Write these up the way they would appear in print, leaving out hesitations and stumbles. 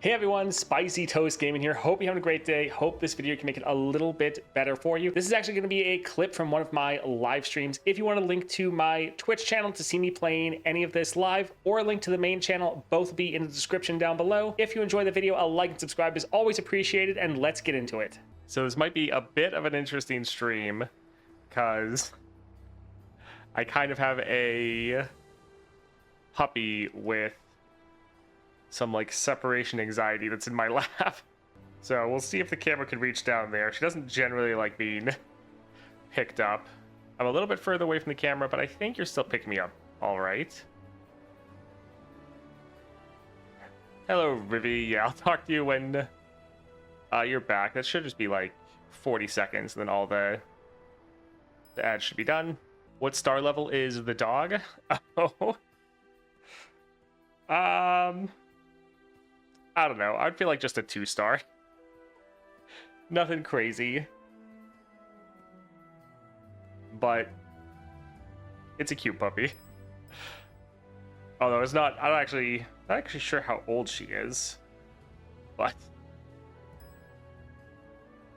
Hey everyone, Spicy Toast Gaming here. Hope you're having a great day. Hope this video can make it a little bit better for you. This is actually going to be a clip from one of my live streams. If you want a link to my Twitch channel to see me playing any of this live, or a link to the main channel, both will be in the description down below. If you enjoy the video, a like and subscribe is always appreciated, and let's get into it. So this might be a bit of an interesting stream, because I kind of have a puppy with some like separation anxiety that's in my lap. So we'll see if the camera can reach down there. She doesn't generally like being picked up. I'm a little bit further away from the camera, but I think you're still picking me up all right. Hello, Rivi. Yeah, I'll talk to you when you're back. That should just be like 40 seconds, and then all the ads should be done. What star level is the dog? Oh. I don't know. I'd feel like just a 2-star. Nothing crazy. But it's a cute puppy. Although it's not, I'm not actually sure how old she is. But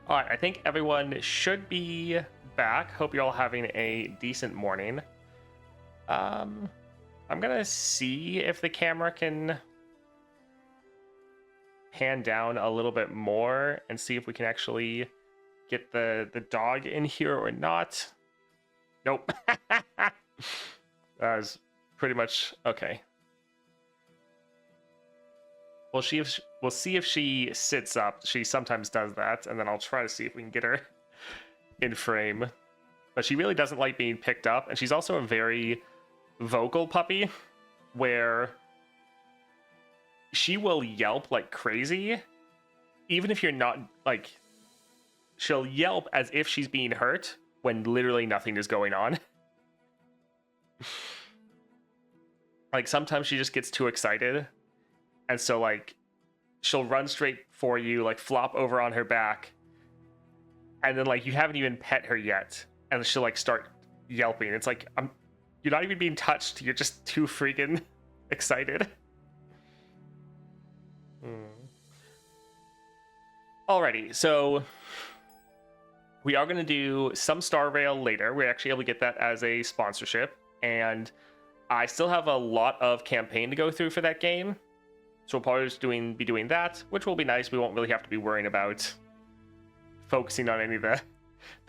alright, I think everyone should be back. Hope you're all having a decent morning. I'm gonna see if the camera can pan down a little bit more and see if we can actually get the dog in here or not. Nope. That was pretty much okay. We'll see if she sits up. She sometimes does that, and then I'll try to see if we can get her in frame. But she really doesn't like being picked up, and she's also a very vocal puppy where she will yelp like crazy, even if you're not, like, she'll yelp as if she's being hurt when literally nothing is going on. Like, sometimes she just gets too excited, and so, like, she'll run straight for you, like, flop over on her back, and then, like, you haven't even pet her yet, and she'll, like, start yelping. It's like, you're not even being touched, you're just too freaking excited. Alrighty, so we are going to do some Star Rail later. We're actually able to get that as a sponsorship, and I still have a lot of campaign to go through for that game, so we'll probably just be doing that, which will be nice. We won't really have to be worrying about focusing on any of the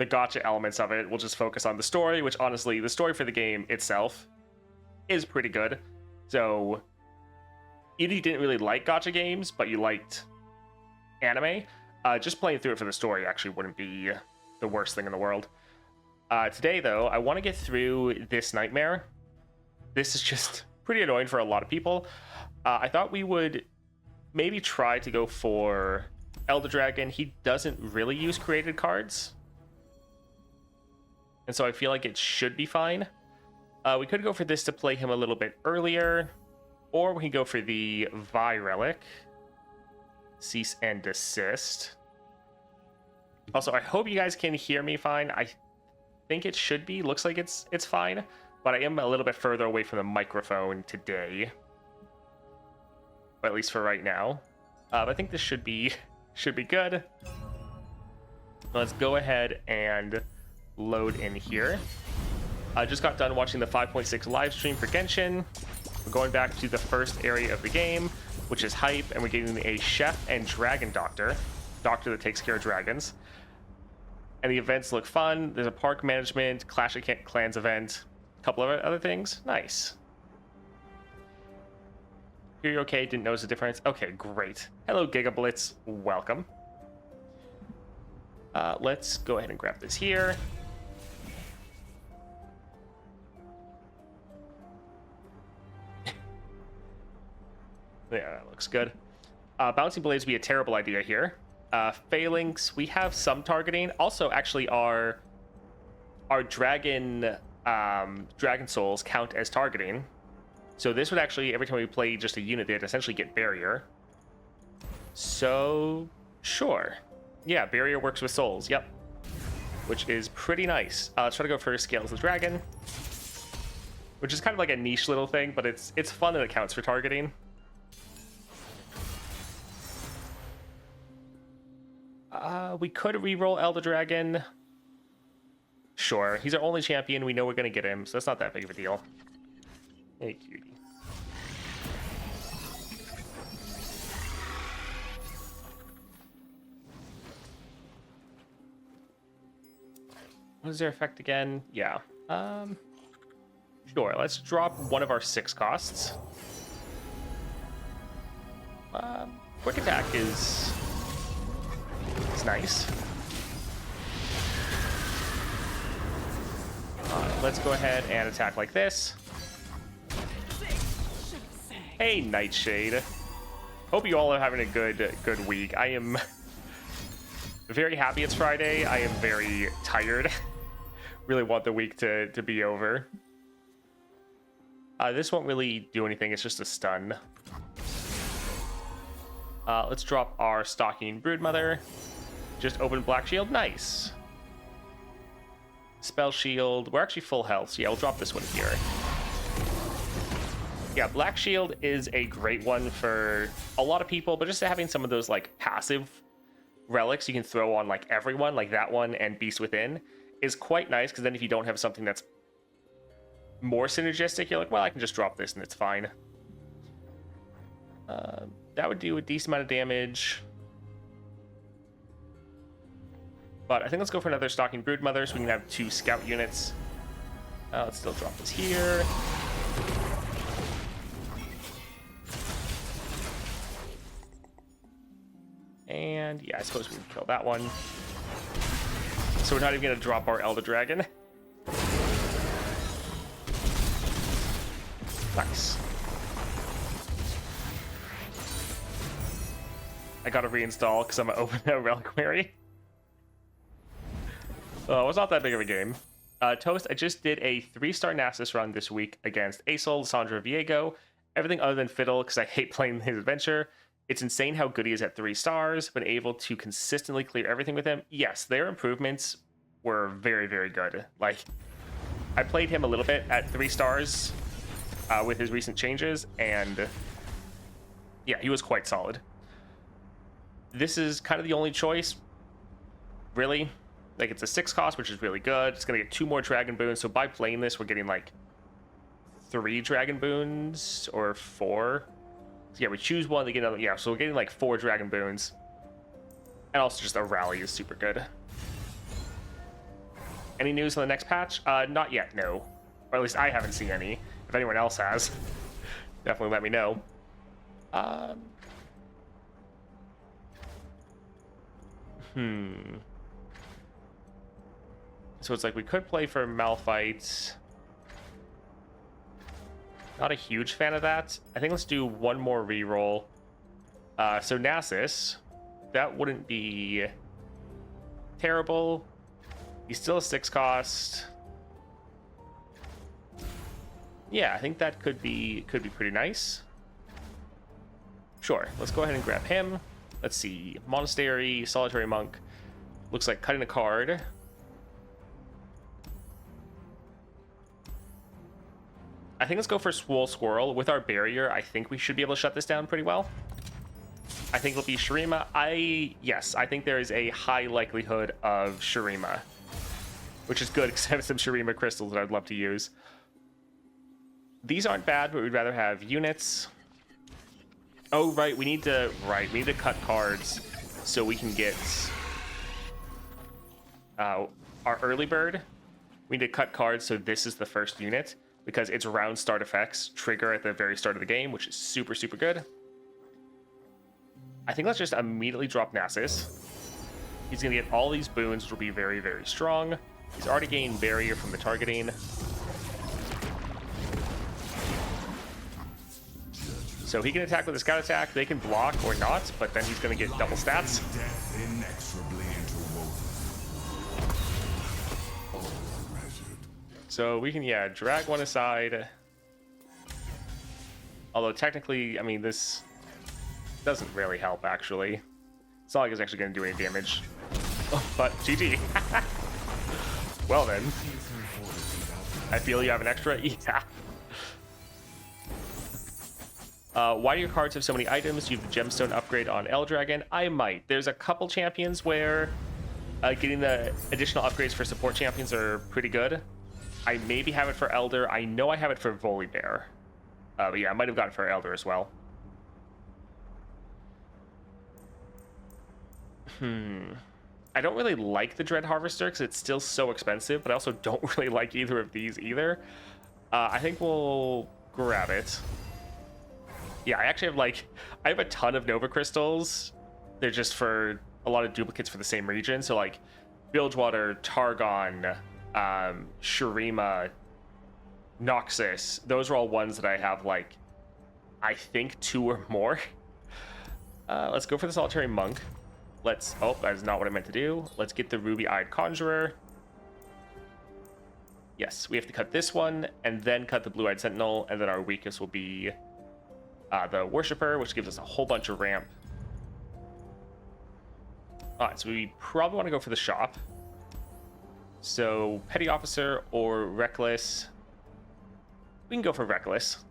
gacha elements of it. We'll just focus on the story, which honestly, the story for the game itself is pretty good. So if you didn't really like gacha games, but you liked anime, just playing through it for the story actually wouldn't be the worst thing in the world. Today, though, I want to get through this nightmare. This is just pretty annoying for a lot of people. I thought we would maybe try to go for Elder Dragon. He doesn't really use created cards, and so I feel like it should be fine. We could go for this to play him a little bit earlier, or we can go for the Vi Relic. Cease and desist. Also, I hope you guys can hear me fine. I think it should be. Looks like it's fine, but I am a little bit further away from the microphone today, at least for right now. I think this should be good. Let's go ahead and load in here. I just got done watching the 5.6 live stream for Genshin. We're going back to the first area of the game, which is Hype, and we're getting a chef and dragon doctor that takes care of dragons. And the events look fun. There's a park management, Clash of Clans event, a couple of other things. Nice. Hear you okay? Didn't notice the difference? Okay, great. Hello, Gigablitz. Welcome. Let's go ahead and grab this here. Yeah, that looks good. Bouncing Blades would be a terrible idea here. Phalanx, we have some targeting. Also, actually, our dragon souls count as targeting. So this would actually, every time we play just a unit, they'd essentially get barrier. So, sure. Yeah, barrier works with souls, yep. Which is pretty nice. Let's try to go for Scales the Dragon. which is kind of like a niche little thing, but it's fun and it counts for targeting. We could reroll Elder Dragon. Sure, he's our only champion. We know we're going to get him, so that's not that big of a deal. Hey, cutie. What is their effect again? Yeah. Sure, let's drop one of our 6 costs. Quick attack is nice. Let's go ahead and attack like this. Hey, Nightshade. Hope you all are having a good week. I am very happy it's Friday. I am very tired. Really want the week to be over. This won't really do anything. It's just a stun. Let's drop our Stalking Broodmother. Just open Black Shield. Nice. Spell Shield. We're actually full health, so yeah, we'll drop this one here. Yeah, Black Shield is a great one for a lot of people, but just having some of those like passive relics you can throw on like everyone, like that one and Beast Within, is quite nice, because then if you don't have something that's more synergistic, you're like, well, I can just drop this and it's fine. That would do a decent amount of damage. But I think let's go for another Stalking Broodmother so we can have 2 scout units. Let's still drop this here. And yeah, I suppose we can kill that one. So we're not even going to drop our Elder Dragon. Nice. I gotta reinstall because I'm gonna open a Reliquary. Oh, it's not that big of a game. Toast, I just did a 3-star Nasus run this week against Asol, Lissandra Viego. Everything other than Fiddle, because I hate playing his adventure. It's insane how good he is at 3 stars, been able to consistently clear everything with him. Yes, their improvements were very, very good. Like, I played him a little bit at 3 stars with his recent changes, and yeah, he was quite solid. This is kind of the only choice, really. Like, it's a 6 cost, which is really good. It's going to get 2 more Dragon Boons, so by playing this, we're getting, like, 3 Dragon Boons, or 4. So yeah, we choose one to get another. Yeah, so we're getting, like, 4 Dragon Boons. And also just a rally is super good. Any news on the next patch? Not yet, no. Or at least I haven't seen any. If anyone else has, definitely let me know. So it's like we could play for Malphite. Not a huge fan of that. I think let's do one more reroll. So Nasus, that wouldn't be terrible. He's still a 6 cost. Yeah, I think that could be pretty nice. Sure, let's go ahead and grab him. Let's see, Monastery, Solitary Monk. Looks like cutting a card. I think let's go for Swole Squirrel. With our barrier, I think we should be able to shut this down pretty well. I think it'll be Shurima. Yes, I think there is a high likelihood of Shurima, which is good because I have some Shurima crystals that I'd love to use. These aren't bad, but we'd rather have units. Oh, right, we need to cut cards so we can get our early bird. We need to cut cards so this is the first unit, because its round start effects trigger at the very start of the game, which is super, super good. I think let's just immediately drop Nasus. He's going to get all these boons, which will be very, very strong. He's already gained barrier from the targeting. So he can attack with a scout attack. They can block or not, but then he's going to get double stats. So we can, yeah, drag one aside. Although technically, I mean, this doesn't really help, actually. It's not like it's actually going to do any damage. But GG. Well then. I feel you have an extra? Yeah. Why do your cards have so many items? You have the gemstone upgrade on Eldragon? I might. There's a couple champions where Getting the additional upgrades for support champions are pretty good. I maybe have it for Elder. I know I have it for Volibear. But yeah, I might have gotten it for Elder as well. I don't really like the Dread Harvester because it's still so expensive, but I also don't really like either of these either. I think we'll grab it. Yeah, I actually have I have a ton of Nova Crystals. They're just for a lot of duplicates for the same region. So like Bilgewater, Targon, Shurima, Noxus. Those are all ones that I have I think 2 or more. Let's go for the Solitary Monk. Oh, that is not what I meant to do. Let's get the Ruby-Eyed Conjurer. Yes, we have to cut this one, and then cut the Blue-Eyed Sentinel, and then our weakest will be the Worshipper, which gives us a whole bunch of ramp. Alright, so we probably want to go for the shop. So, Petty Officer or Reckless. We can go for Reckless.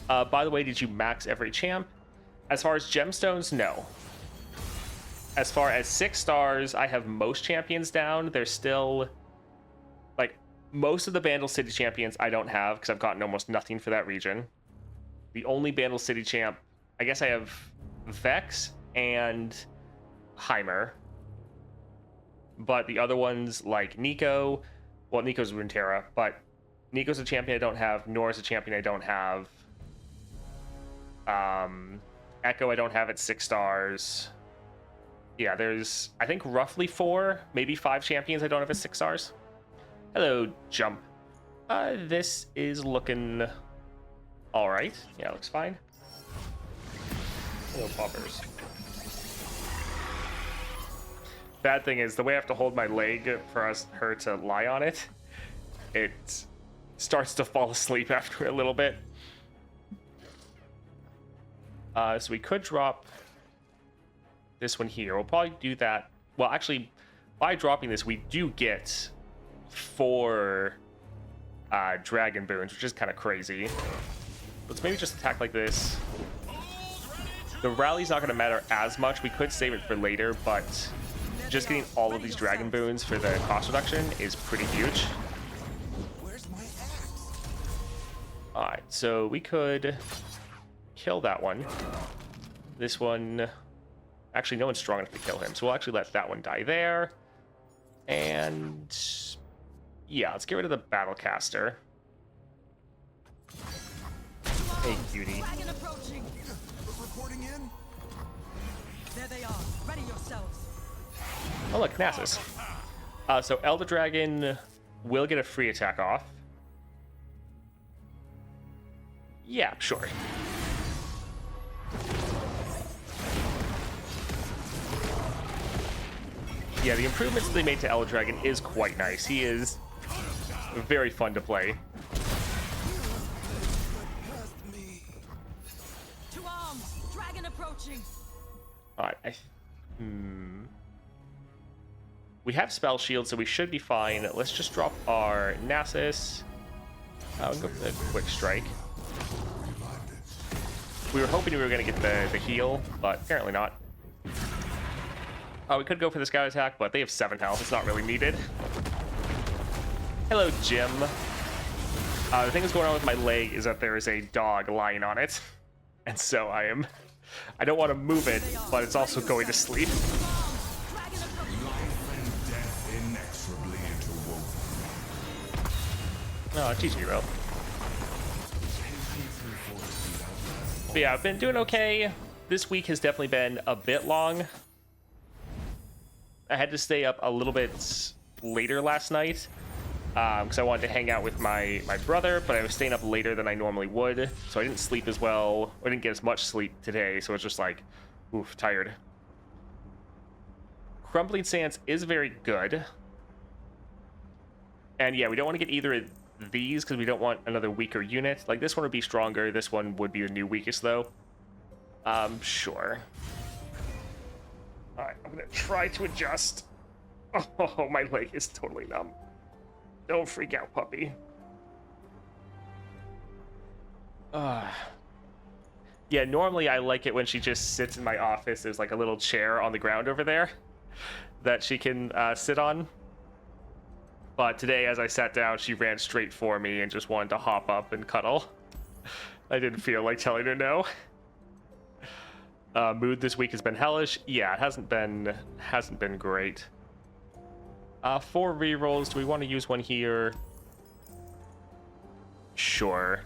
By the way, did you max every champ? As far as gemstones, no. As far as 6 stars, I have most champions down. There's still, most of the Bandle City champions I don't have because I've gotten almost nothing for that region. The only Bandle City champ, I guess I have Vex and Heimer. But the other ones, like Nico, well, Nico's Runeterra, but Nico's a champion I don't have, Nora's a champion I don't have. Echo I don't have at 6 stars. Yeah, there's, I think, roughly 4, maybe 5 champions I don't have at 6 stars. Hello, Jump. This is looking alright. Yeah, looks fine. Hello, Poppers. Bad thing is, the way I have to hold my leg for her to lie on it, it starts to fall asleep after a little bit. So we could drop this one here. We'll probably do that. Well, actually, by dropping this, we do get 4 dragon boons, which is kind of crazy. Let's maybe just attack like this. The rally's not going to matter as much. We could save it for later, but just getting all of these dragon boons for the cost reduction is pretty huge. Alright, so we could kill that one. This one, actually no one's strong enough to kill him, so we'll actually let that one die there. And yeah, let's get rid of the Battlecaster. Hey, cutie. There they are. Ready yourselves. Oh look, Nasus. So Elder Dragon will get a free attack off. Yeah, sure. Yeah, the improvements they made to Elder Dragon is quite nice. He is very fun to play. To arms! Dragon approaching! Alright, we have Spell Shield, so we should be fine. Let's just drop our Nasus. We'll go for the Quick Strike. We were hoping we were going to get the heal, but apparently not. We could go for the Scout Attack, but they have 7 health. It's not really needed. Hello, Jim. The thing that's going on with my leg is that there is a dog lying on it. And so I don't want to move it, but it's also going to sleep. Oh, GG, bro. But yeah, I've been doing okay. This week has definitely been a bit long. I had to stay up a little bit later last night because I wanted to hang out with my brother, but I was staying up later than I normally would, so I didn't sleep as well. I didn't get as much sleep today, so it's just like, oof, tired. Crumbling Sands is very good. And yeah, we don't want to get either of these because we don't want another weaker unit. Like, this one would be stronger. This one would be the new weakest, though. Sure. Alright, I'm gonna try to adjust. Oh, my leg is totally numb. Don't freak out, puppy. Yeah, normally I like it when she just sits in my office. There's like a little chair on the ground over there that she can sit on. But today, as I sat down, she ran straight for me and just wanted to hop up and cuddle. I didn't feel like telling her no. Mood this week has been hellish. Yeah, it hasn't been great. 4 rerolls. Do we want to use one here? Sure.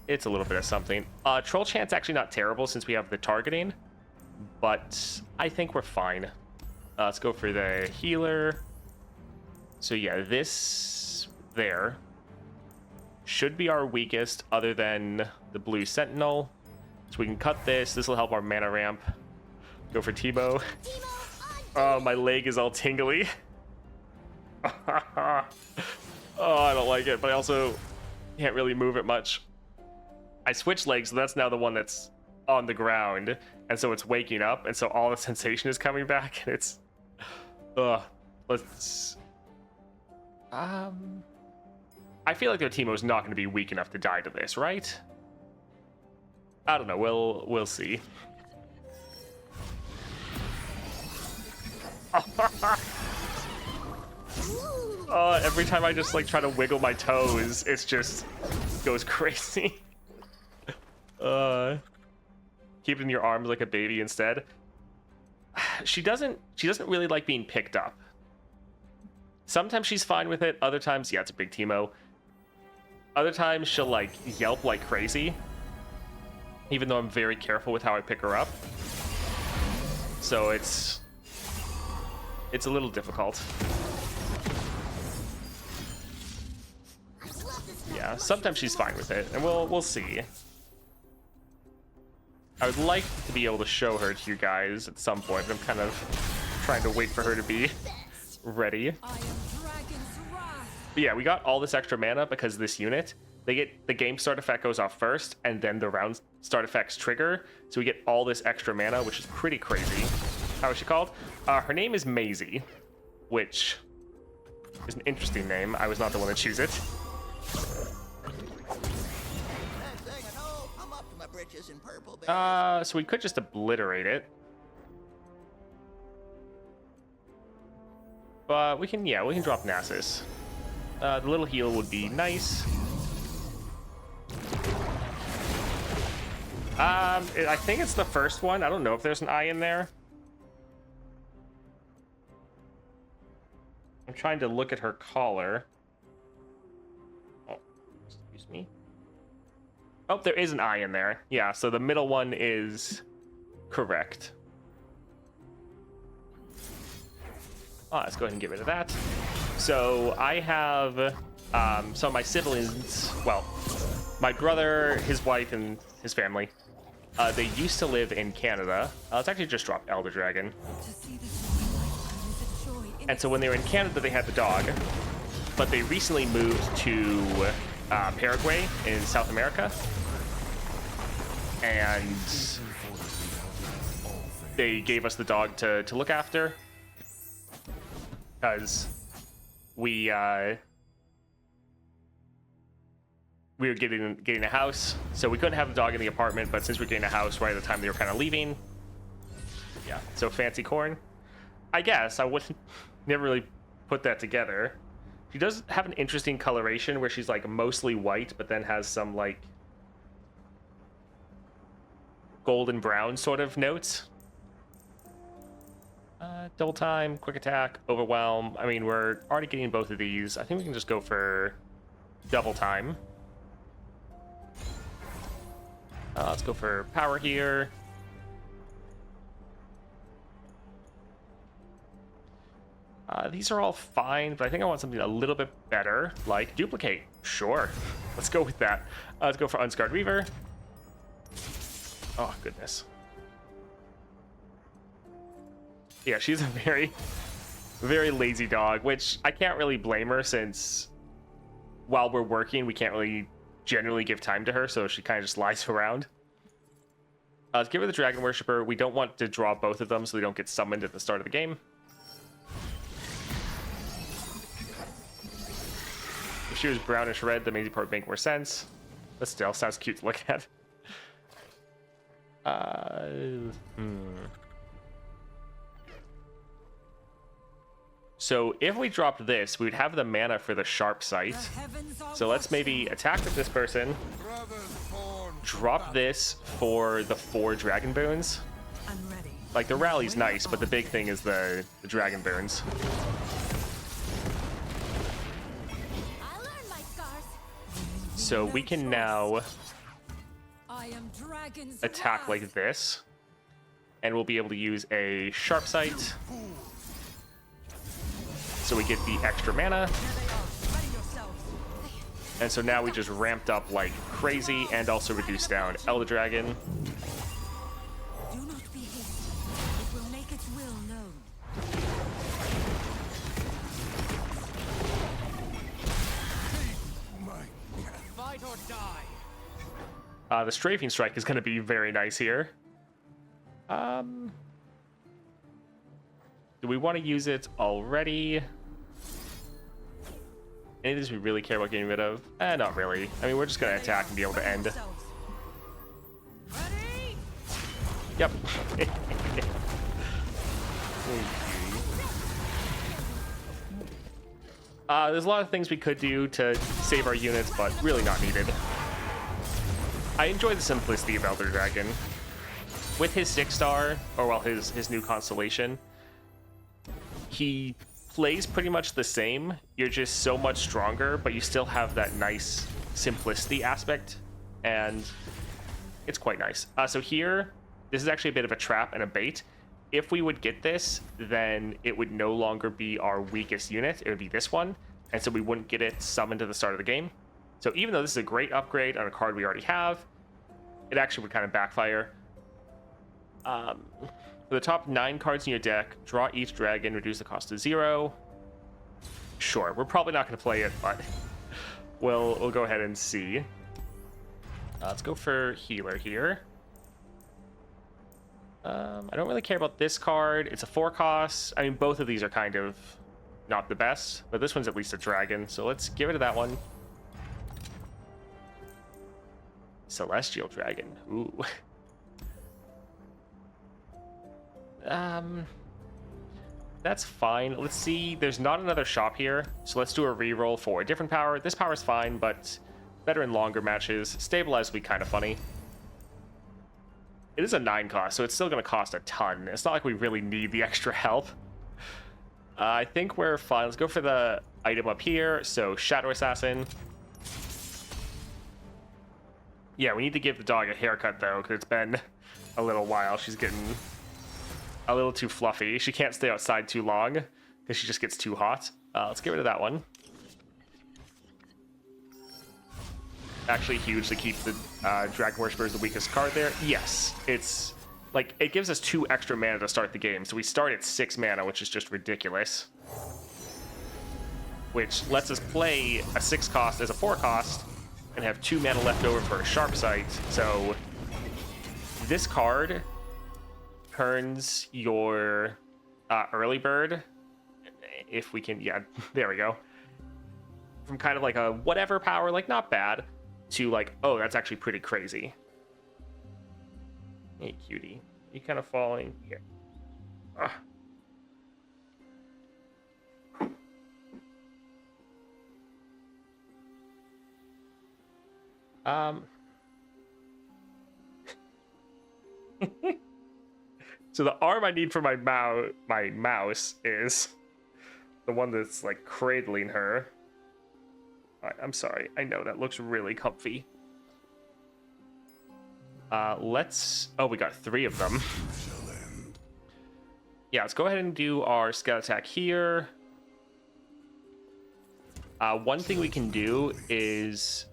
It's a little bit of something. Troll Chant's actually not terrible since we have the targeting, but I think we're fine. Let's go for the healer. So yeah, this there should be our weakest other than the blue sentinel. So we can cut this. This will help our mana ramp. Go for Teemo. Oh, my leg is all tingly. Oh, I don't like it, but I also can't really move it much. I switched legs, so that's now the one that's on the ground, and so it's waking up, and so all the sensation is coming back, and it's... let's... I feel like their Teemo is not going to be weak enough to die to this, right? I don't know. We'll see. Every time I just like try to wiggle my toes, it's just goes crazy. Keeping your arms like a baby instead. She doesn't really like being picked up. Sometimes she's fine with it. Other times, yeah, it's a big Teemo. Other times she'll like yelp like crazy, even though I'm very careful with how I pick her up. So it's a little difficult. Yeah, sometimes she's fine with it, and we'll see. I would like to be able to show her to you guys at some point, but I'm kind of trying to wait for her to be ready. But yeah, we got all this extra mana because of this unit. They get the game start effect goes off first, and then the round start effects trigger. So we get all this extra mana, which is pretty crazy. How is she called? Her name is Maisie, which is an interesting name. I was not the one to choose it. So we could just obliterate it. But we can drop Nasus. The little heal would be nice. I think it's the first one. I don't know if there's an eye in there. I'm trying to look at her collar. Oh, excuse me. Oh, there is an eye in there. Yeah, so the middle one is correct. Oh, let's go ahead and get rid of that. So I have some of my siblings, well, my brother, his wife, and his family. They used to live in Canada. Let's actually just drop Elder Dragon. And so when they were in Canada, they had the dog, but they recently moved to Paraguay in South America. And they gave us the dog to look after. Because we were getting a house, so we couldn't have the dog in the apartment, but since we're getting a house right at the time they were kind of leaving, yeah, so fancy corn. I guess I wouldn't never really put that together. She does have an interesting coloration where she's like mostly white, but then has some like golden brown sort of notes. Double time, quick attack, overwhelm. I mean, we're already getting both of these. I think we can just go for double time. Let's go for power here. These are all fine, but I think I want something a little bit better, like duplicate. Sure, let's go with that. Let's go for Unscarred Reaver. Oh, goodness. Yeah, she's a very, very lazy dog, which I can't really blame her since while we're working, we can't really generally give time to her, so she kind of just lies around. Let's give her the Dragon Worshipper. We don't want to draw both of them so they don't get summoned at the start of the game. If she was brownish red, the Maisie part would make more sense. But still, sounds cute to look at. Uh, So if we dropped this, we would have the mana for the sharp sight. So let's maybe attack with this person, drop this for the 4 dragon boons. Like, the rally's nice, but the big thing is the dragon boons. So we can now attack like this, and we'll be able to use a sharp sight. So we get the extra mana. And so now we just ramped up like crazy and also reduced down Elder Dragon. Do not be hasty. It will make its will known. Fight or die. The Strafing Strike is going to be very nice here. Do we want to use it already? Any of these we really care about getting rid of? Not really. I mean, we're just going to attack and be able to end. Yep. There's a lot of things we could do to save our units, but really not needed. I enjoy the simplicity of Elder Dragon. With his 6-star, or well, his new constellation, he plays pretty much the same. You're just so much stronger, but you still have that nice simplicity aspect, and it's quite nice. So here, this is actually a bit of a trap and a bait. If we would get this, then it would no longer be our weakest unit. It would be this one, and so we wouldn't get it summoned to the start of the game. So even though this is a great upgrade on a card we already have, it actually would kind of backfire. For the top 9 cards in your deck, draw each dragon, reduce the cost to 0. Sure, we're probably not going to play it, but we'll go ahead and see. Let's go for healer here. I don't really care about this card. It's a 4 cost. I mean, both of these are kind of not the best, but this one's at least a dragon, so let's give it to that one. Celestial Dragon. Ooh. That's fine. Let's see. There's not another shop here, so let's do a reroll for a different power. This power is fine, but better in longer matches. Stabilize will be kind of funny. It is a 9 cost, so it's still going to cost a ton. It's not like we really need the extra help. I think we're fine. Let's go for the item up here. So Shadow Assassin. Yeah, we need to give the dog a haircut, though, because it's been a little while. She's getting a little too fluffy. She can't stay outside too long because she just gets too hot. Let's get rid of that one. Actually huge to keep the Dragon Worshipper as the weakest card there. Yes, it's like it gives us 2 extra mana to start the game. So we start at 6 mana, which is just ridiculous. Which lets us play a 6 cost as a 4 cost and have 2 mana left over for a Sharp Sight. So this card turns your early bird, if we can, yeah, there we go, from kind of like a whatever power, like not bad, to like, oh, that's actually pretty crazy. Hey, cutie, you kind of falling here. So the arm I need for my mouse is the one that's like cradling her. I'm sorry. I know that looks really comfy. Let's... Oh, we got 3 of them. Yeah, let's go ahead and do our scout attack here. One thing we can do is...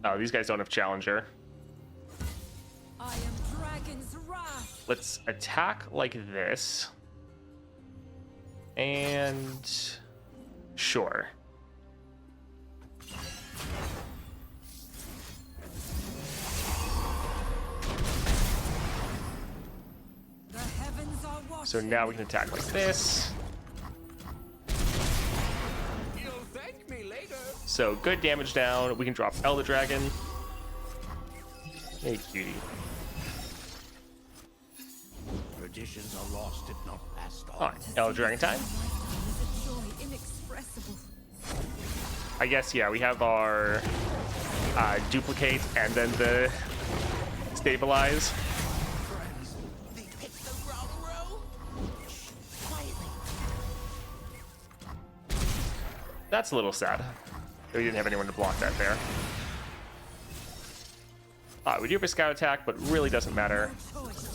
Oh, these guys don't have Challenger. I am Dragon's Wrath. Let's attack like this. And... Sure. The heavens are watching. So now we can attack like this. You'll thank me later. So good damage down. We can drop Elder Dragon. Hey, cutie. traditions are lost if not passed on. Alright, Elder Dragon time. Is a joy inexpressible. I guess, yeah, we have our duplicate and then the stabilize. Friends, they picked the wrong road. Quietly. That's a little sad. We didn't have anyone to block that there. We do have a scout attack, but really doesn't matter. Choice.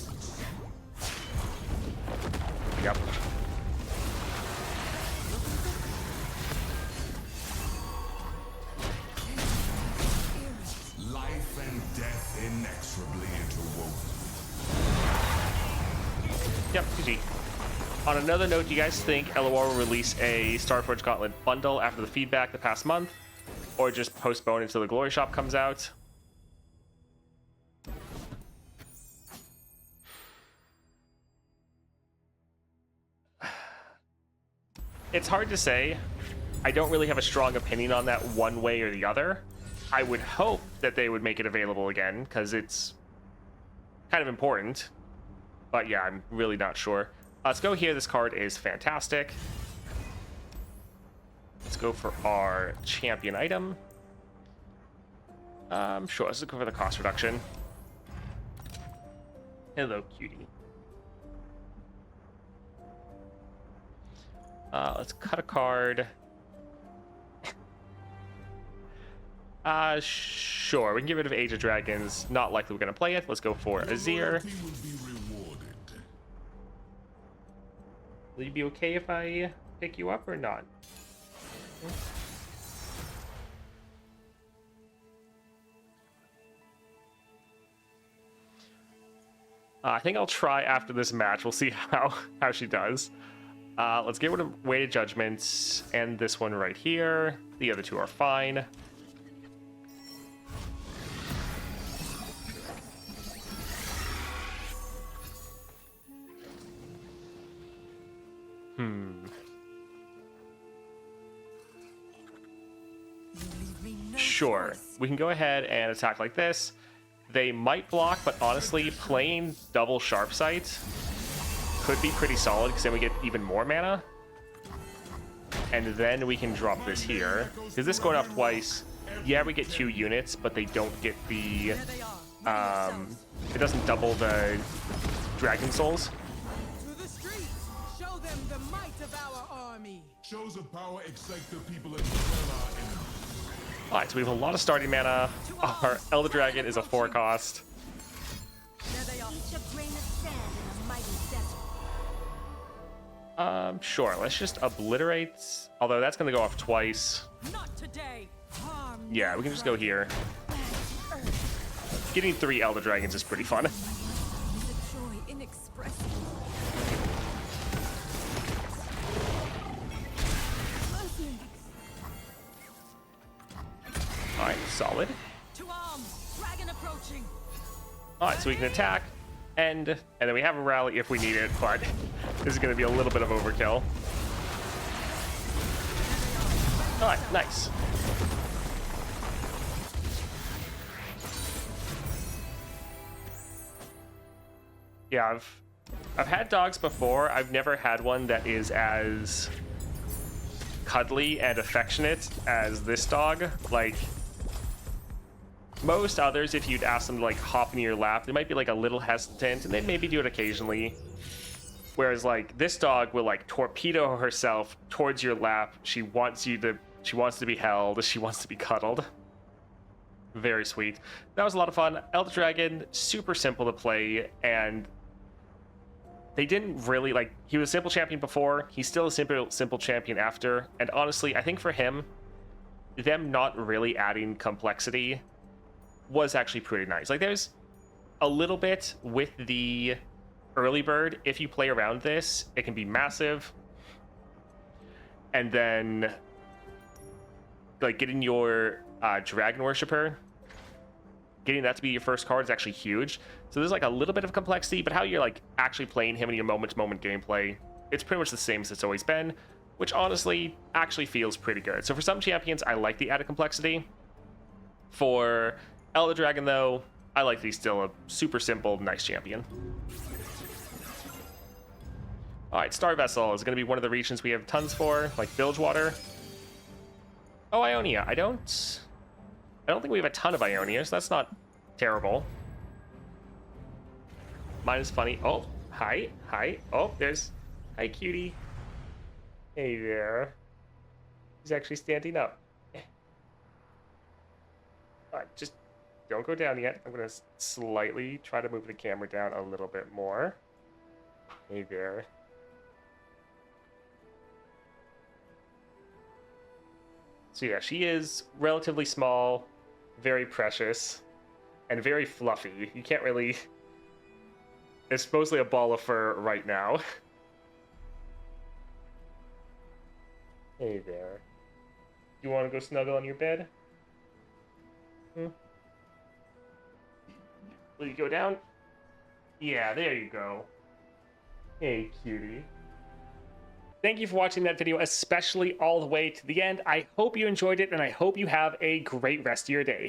Yep. Life and death inexorably interwoven. Yep, GG. On another note, do you guys think LOR will release a Starforge Gauntlet bundle after the feedback the past month? Or just postpone until the Glory Shop comes out? It's hard to say. I don't really have a strong opinion on that one way or the other. I would hope that they would make it available again, because it's kind of important. But yeah, I'm really not sure. Let's go here. This card is fantastic. Let's go for our champion item. Sure, let's go for the cost reduction. Hello, cutie. Let's cut a card. Sure, we can get rid of Age of Dragons. Not likely we're going to play it. Let's go for Azir. Loyalty will be rewarded. Will you be okay if I pick you up or not? I think I'll try after this match. We'll see how she does. Let's get rid of Weighted Judgments and this one right here. The other two are fine. You leave me no Sure, choice. we can go ahead and attack like this. They might block, but honestly, playing double Sharp Sight could be pretty solid because then we get even more mana. And then we can drop this here. Because this going off twice, yeah, we get 2 units, but they don't get the... There they are. it doesn't double the Dragon Souls. To the streets. Show them the might of our army. Shows of power excite the people and dispel our enemies. Alright, so we have a lot of starting mana. Our Elder Dragon is a 4 cost. There they are. Each a grain of sand in a mighty desert. Sure, let's just obliterate. Although that's going to go off twice. Not today. Harm Yeah, we can just go here. Getting 3 Elder Dragons is pretty fun. is a joy inexpressible. Alright, solid. To arms. Dragon approaching. Alright, so we can attack, and then we have a rally if we need it, but this is going to be a little bit of overkill. Alright, nice. Yeah, I've had dogs before. I've never had one that is as cuddly and affectionate as this dog. Like, most others, if you'd ask them to like hop in your lap, they might be like a little hesitant, and they'd maybe do it occasionally. Whereas like this dog will like torpedo herself towards your lap. She wants to be held. She wants to be cuddled. Very sweet. That was a lot of fun. Elder Dragon, super simple to play, and they didn't really like. He was a simple champion before. He's still a simple champion after. And honestly, I think for him, them not really adding complexity was actually pretty nice. Like, there's a little bit with the early bird. If you play around this, it can be massive. And then like getting your Dragon Worshipper, getting that to be your first card is actually huge. So there's like a little bit of complexity, but how you're like actually playing him in your moment-to-moment gameplay, it's pretty much the same as it's always been, which honestly actually feels pretty good. So for some champions, I like the added complexity. For Elder Dragon, though, I like that he's still a super simple, nice champion. All right, Star Vessel is going to be one of the regions we have tons for, like Bilgewater. Oh, Ionia. I don't think we have a ton of Ionia, so that's not terrible. Mine is funny. Oh, hi. Oh, there's... Hi, cutie. Hey there. He's actually standing up. All right, just don't go down yet. I'm going to slightly try to move the camera down a little bit more. Hey there. So yeah, she is relatively small, very precious, and very fluffy. You can't really... It's mostly a ball of fur right now. Hey there. You want to go snuggle on your bed? Will you go down? Yeah, there you go. Hey, cutie. Thank you for watching that video, especially all the way to the end. I hope you enjoyed it, and I hope you have a great rest of your day.